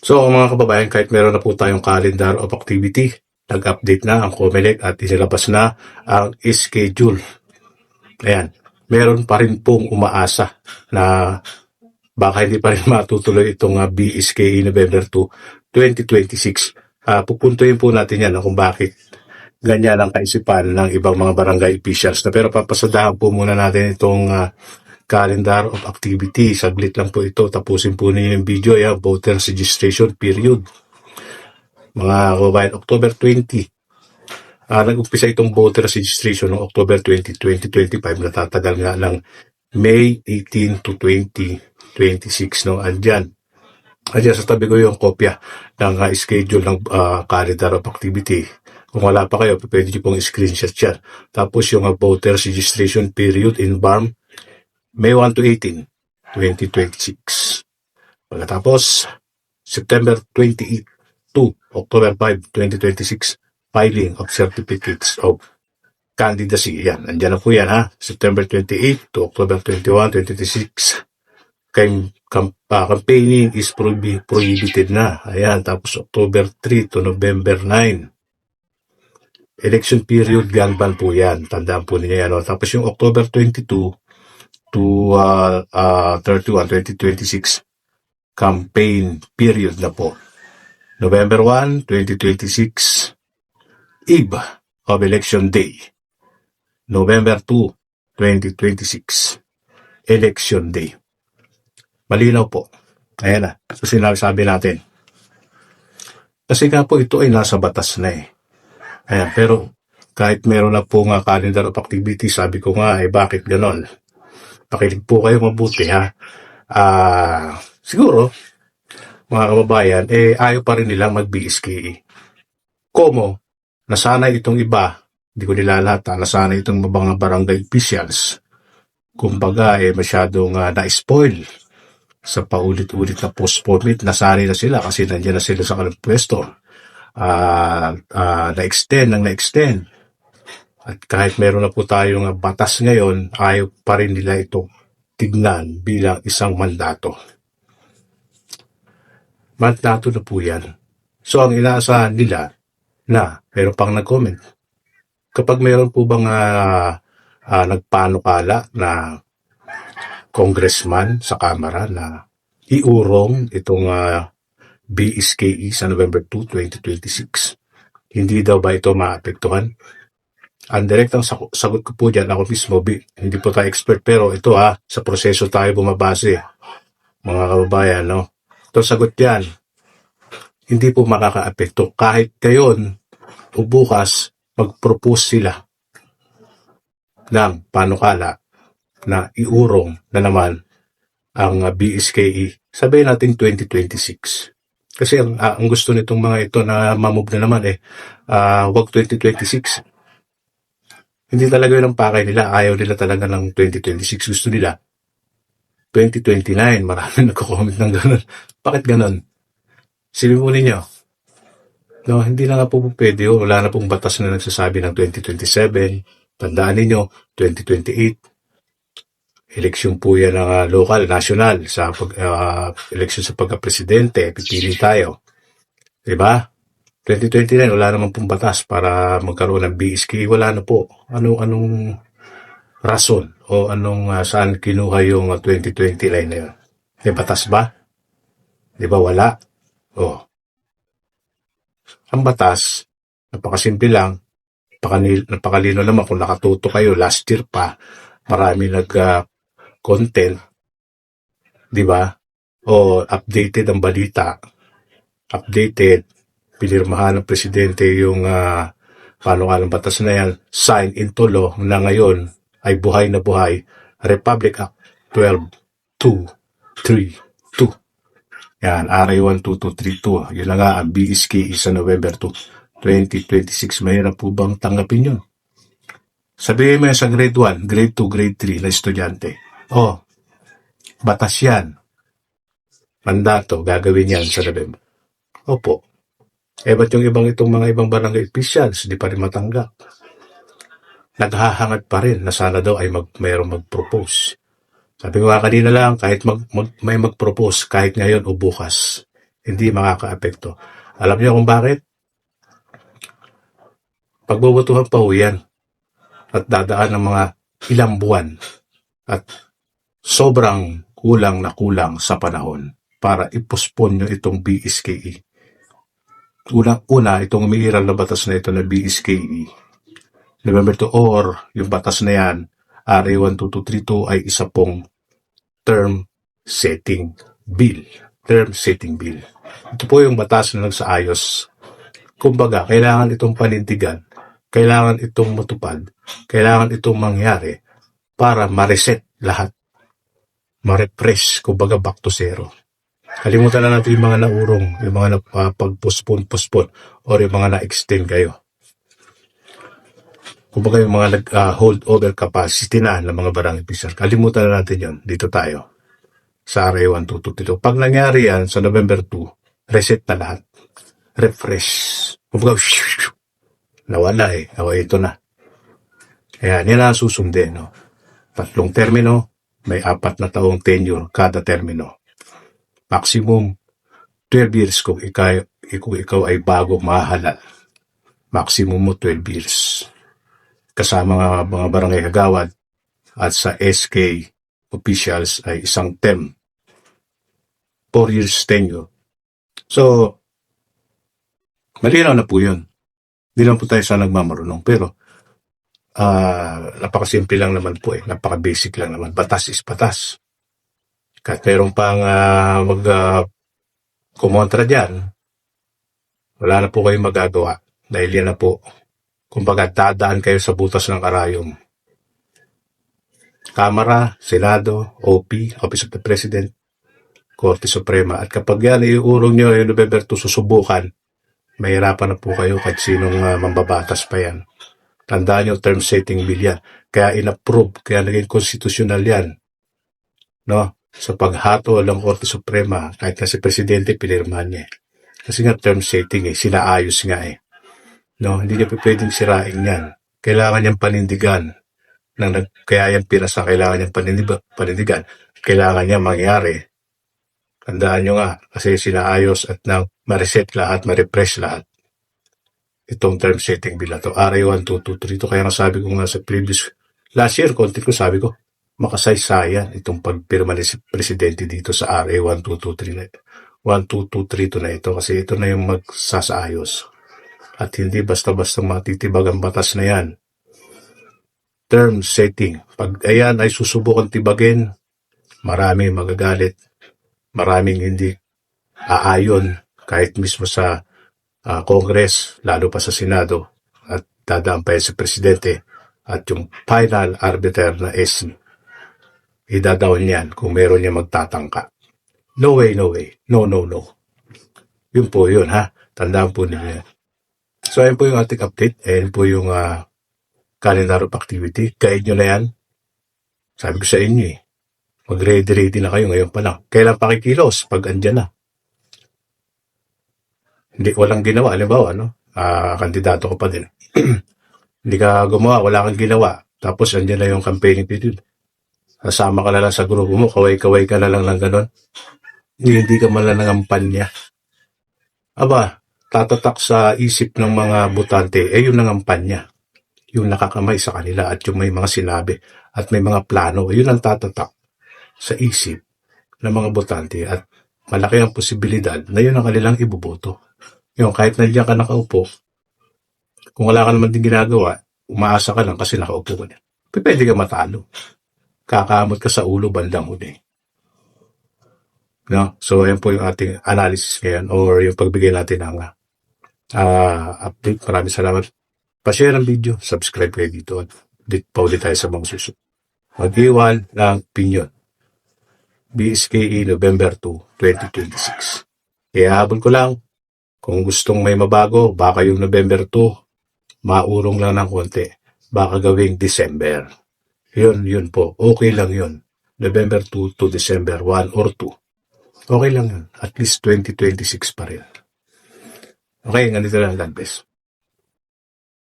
So mga kababayan, kahit meron na po tayong calendar of activity, nag-update na ang COMELEC at inilabas na ang schedule. Ayan, meron pa rin pong umaasa na baka hindi pa rin matutuloy itong BSKE November 2, 2026. Pupuntuin po natin yan kung bakit ganyan ang kaisipan ng ibang mga barangay officials. Pero papasadahan po muna natin itong calendar of activity. Saglit lang po ito. Tapusin po ninyo yung video. Yan, voters registration period. Mga kababayan, October 20. Nag-umpisa itong voters registration noong October 20, 2025. Natatagal nga ng May 18 to 2026. No? Andyan sa tabi ko yung kopya ng schedule ng calendar of activity. Kung wala pa kayo, pwede nyo pong screenshot yan. Tapos yung voters registration period in BARM, May 1 to 18, 2026. Pagkatapos, September 28 to October 5, 2026, filing of certificates of candidacy. Yan, andyan na po yan ha. September 28 to October 21, 2026. Campaigning is prohibited na. Ayan, tapos October 3 to November 9. Election period, gun ban po yan. Tandaan po niya yan. Tapos yung October 22 to 31, 2026, campaign period na po. November 1, 2026, eve of election day. November 2, 2026, election day. Malinaw po. Ayan na. So sinasabi natin. Kasi nga po ito ay nasa batas na eh. Ayan, pero kahit meron na po nga calendar of activity, sabi ko nga bakit ganon? Pakinig po kayo mabuti ha. Siguro, mga kababayan, ayaw pa rin nilang mag-BSKE. Como, nasanay itong iba, hindi ko nilalata, nasanay itong mga barangay officials. Kumbaga, masyadong na-spoil sa paulit-ulit na postponement. Nasanay na sila kasi nandiyan na sila sa kanilang pwesto. Na-extend. At kahit meron na po tayong batas ngayon, ayaw pa rin nila ito tignan bilang isang mandato. Mandato na po yan. So, ang inaasahan nila na meron pang nag-comment. Kapag meron po bang nagpanukala na congressman sa Kamara na iurong itong BSKE sa November 2, 2026, hindi daw ba ito maapektuhan? Ang direktang sagot ko po dyan, ako mismo, hindi po tayo expert, pero ito sa proseso tayo bumabase, mga kababayan, no? Ito sagot yan, hindi po makakaapekto. Kahit ngayon o bukas, mag-propose sila ng panukala na iurong na naman ang BSKE, sabihin natin 2026. Kasi ang gusto nitong mga ito na mamove na naman wag 2026. Hindi talaga yun ang pakay nila. Ayaw nila talaga ng 2026. Gusto nila 2029. Marami nagko-comment ng gano'n. Bakit gano'n? Silipin po ninyo. No, hindi na nga po pwede. Wala na pong batas na nagsasabi ng 2027. Tandaan ninyo, 2028. Eleksyon po yan ng local, national. Sa eleksyon sa pagka-presidente, pipili tayo. Diba? 2029, wala naman pong batas para magkaroon ng BSKE. Wala na po. Anong rason o saan kinuha yung 2029 na yun? May batas ba? Di ba wala? Ang batas, napakasimple lang, napakalino naman kung nakatuto kayo. Last year pa, marami nag-content. Di ba? Updated ang balita. Updated. Pinirmahan ng presidente yung panukalang batas na yan, sign into law na ngayon ay buhay na buhay, Republic Act 12.232. Yan, RA 12232. Yun na nga ang BSKE sa November 2, 2026. Mahirap po bang tanggapin yun? Sabihin mo yan sa grade 1, grade 2, grade 3 na estudyante. Batas yan. Mandato, gagawin yan sa November. Opo. Ba't yung itong mga ibang barangay officials, di pa rin matanggap? Naghahangad pa rin na sana daw ay mayroong mag-propose. Sabi ko kanina lang, kahit may mag-propose, kahit ngayon o bukas, hindi makakaapekto. Alam niyo kung bakit? Pagbubutuhan pa ho yan at dadaan ng mga ilang buwan at sobrang kulang na kulang sa panahon para ipospon nyo itong BSKE. Una, itong umiiral na batas na ito na BSKE, November 2, or yung batas na yan, RA 12232 ay isa pong term setting bill. Term setting bill. Ito po yung batas na nagsaayos. Kumbaga, kailangan itong panindigan, kailangan itong matupad, kailangan itong mangyari para ma-reset lahat. Ma-refresh, kumbaga back to zero. Kalimutan na natin yung mga naurong, yung mga napag-postpone, or yung mga na-extend kayo. Kumbaga yung mga nag-hold over capacity na ng mga barangay official. Kalimutan na natin yun. Dito tayo sa RA 122. Pag nangyari yan sa November 2, reset na lahat. Refresh. Kumbaga, nawala eh. Ito na. Ayan, yan ang susundin. No? 3 termino, may 4 na taong tenure kada termino. Maximum 12 years kung ikaw ay bago mahalal. Maximum mo 12 years. Kasama mga barangay kagawad at sa SK officials ay isang term. 4 years tenure. So, malinaw na po yun. Hindi lang po tayo sa nagmamarunong. Pero, napakasimple lang naman po eh. Napaka-basic lang naman. Batas is batas. Kahit mayroong pang kumontra dyan, wala na po kayong magagawa. Dahil yan na po, kumbaga dadaan kayo sa butas ng karayom. Kamara, Senado, OP, Office of the President, Korte Suprema. At kapag yan iurong nyo yung November 2 susubukan, mahirapan na po kayo kahit sinong mambabatas pa yan. Tandaan nyo, term setting bill yan. Kaya in-approve, kaya naging konstitusyonal yan. No? Sa paghato ng Korte Suprema, kahit na si Presidente, pinirmahan niya. Kasi nga term setting sinaayos nga No, hindi niya pwedeng sirain yan. Kailangan niyang panindigan. Kaya yan pinasa, kailangan niyang panindigan. Kailangan niya mangyari. Tandaan nyo nga, kasi sinaayos at ma-reset lahat, ma-refresh lahat. Itong term setting bill na to, RA 12232. Kaya nga sabi ko nga sa previous, last year, content ko sabi ko, makasaysayan itong pagpirma ni Presidente dito sa RA 12232 na ito kasi ito na yung magsasaayos at hindi basta-basta matitibag ang batas na yan. Term setting, pag ayan ay susubukan tibagin, maraming magagalit, maraming hindi aayon kahit mismo sa Congress, lalo pa sa Senado at dadaan pa sa Presidente at yung final arbiter na idadaon yan kung meron niya magtatangka. No way, no way. No, no, no. Yun po yun, ha? Tandaan po ninyo. So, ayun po yung ating update. Ayun po yung calendar of activity. Guide nyo na yan. Sabi ko sa inyo mag-ready na kayo ngayon pa lang. Kailan pakikilos? Pag andyan na. Hindi, walang ginawa. Halimbawa, kandidato ko pa din. Hindi ka gumawa, wala kang ginawa. Tapos andyan na yung campaigning period. Kasama ka na lang sa grupo mo, kaway-kaway ka na lang ng ganon. Hindi ka man lang nangampanya. Aba, tatatak sa isip ng mga botante, yung nangampanya. Yung nakakamay sa kanila at yung may mga sinabi at may mga plano, yun ang tatatak sa isip ng mga botante at malaki ang posibilidad na yun ang kanilang iboboto. Yung kahit nandiyan ka nakaupo, kung wala ka naman din ginagawa, umaasa ka lang kasi nakaupo ka din. Pwede ka matalo. Kakamot ka sa ulo bandang huli. No? So, ayan po yung ating analysis ngayon or yung pagbigay natin ng update. Maraming salamat. Pa-share ang video, subscribe kayo dito at paulit tayo sa mga susunod. Mag-iwan ng opinion. BSKE November 2, 2026. Kaya habol ko lang, kung gustong may mabago, baka yung November 2, maurong lang ng konti. Baka gawing December. Yun po. Okay lang yun. November 2 to December 1 or 2. Okay lang yun. At least 2026 pa rin. Okay, ganito lang. God bless.